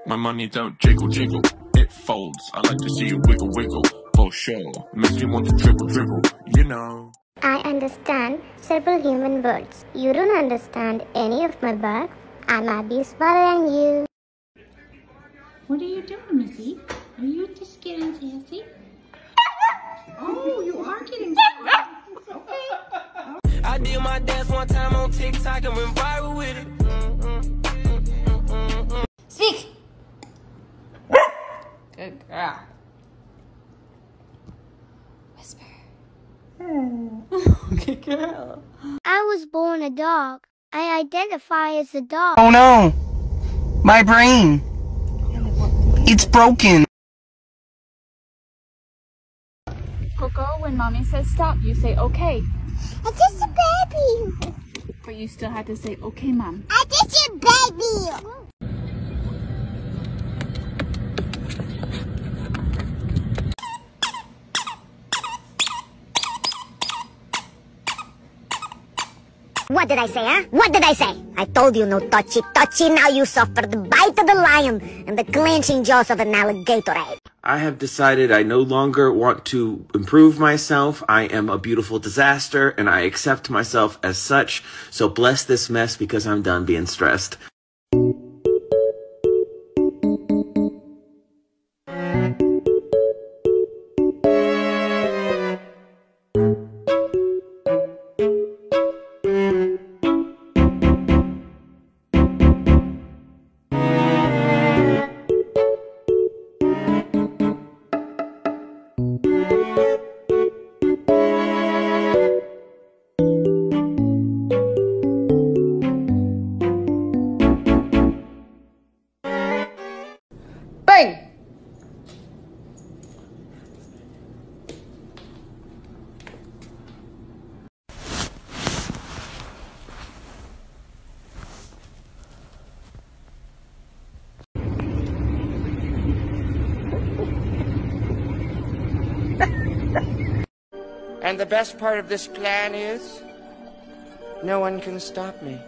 My money don't jiggle jiggle, it folds. I like to see it wiggle wiggle, for sure. Makes me want to dribble dribble, you know. I understand several human words. You don't understand any of my words. I might be smarter than you. What are you doing, Missy? Are you just getting sassy? Oh, you are getting sassy. Okay. I did my dance one time on TikTok and went viral with it. Speak. Good girl. Whisper. Good girl. I was born a dog. I identify as a dog. Oh no! My brain! It's broken! Coco, when mommy says stop, you say okay. I'm just a baby. But you still have to say okay, mom. I'm just a baby. What did I say, huh? What did I say? I told you no touchy touchy. Now you suffer the bite of the lion and the clenching jaws of an alligator. I have decided I no longer want to improve myself. I am a beautiful disaster and I accept myself as such. So bless this mess because I'm done being stressed. Bang! And the best part of this plan is, no one can stop me.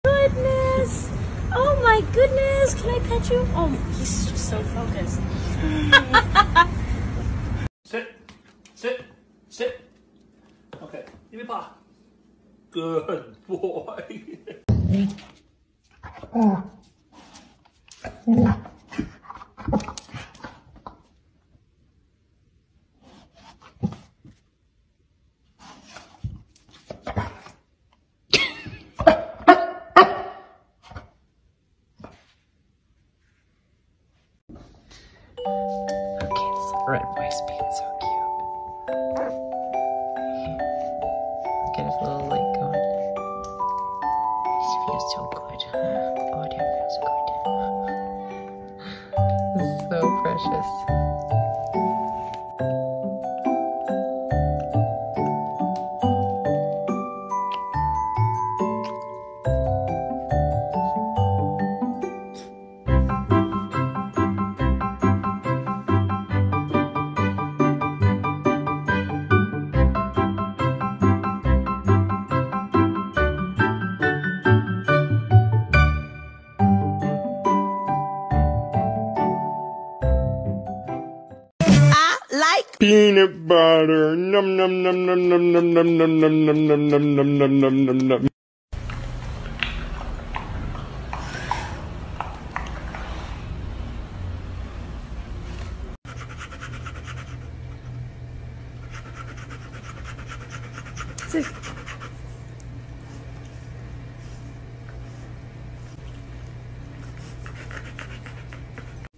Goodness! Oh my goodness! Can I pet you? Oh, he's just so focused. Sit. Sit. Sit. Okay. Give me a paw. Good boy. Red boy's being so cute. Get his little leg going. This feels so good, huh? Oh, that feels good. This is so precious. Peanut butter, num num num num num num num num num num num num num num num num num.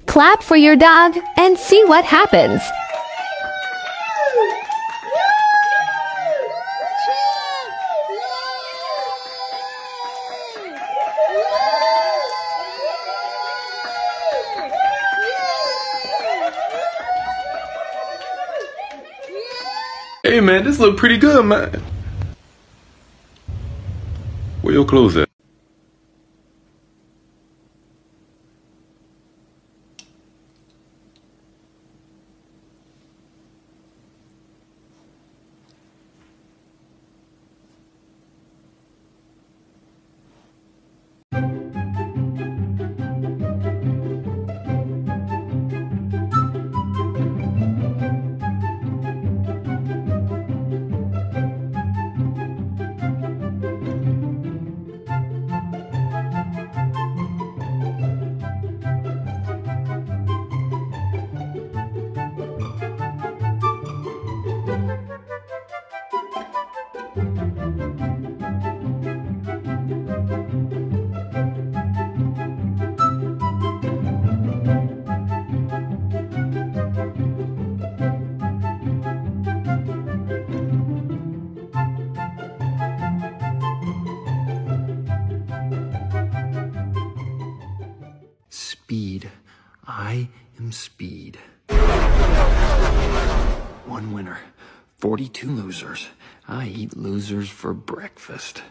Clap for your dog and see what happens. Hey man, this look pretty good, man. Where your clothes at? Speed. I am Speed. One winner, 42 losers. I eat losers for breakfast.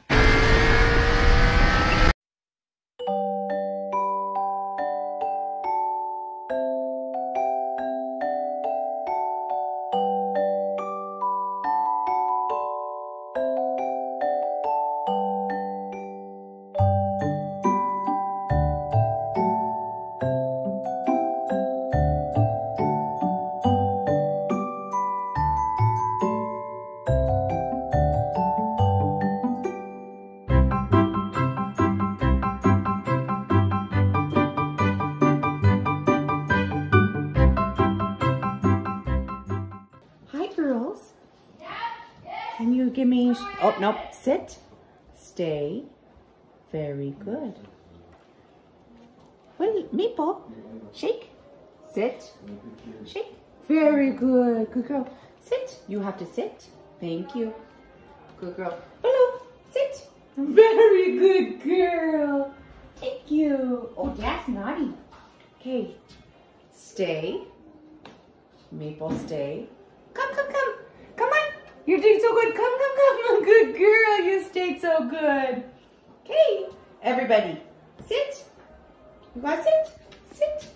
Can you give me, oh, nope, sit, stay, very good. Wait, Maple, shake, sit, shake, very good, good girl. Sit, you have to sit, thank you, good girl. Hello, sit, very good girl, thank you. Oh, that's naughty. Okay, stay, Maple, stay. Come, come, come. Come on. You're doing so good. Come, come, come. Good girl. You stayed so good. Okay. Everybody, sit. You got sit. Sit.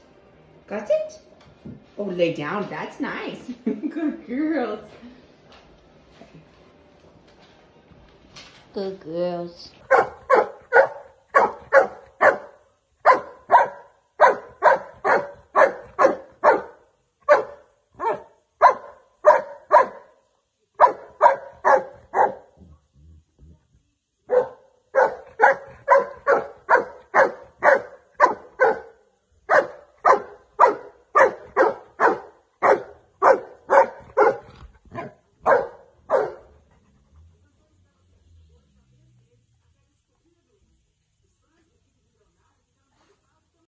Got sit. Oh, lay down. That's nice. Good girls. Good girls.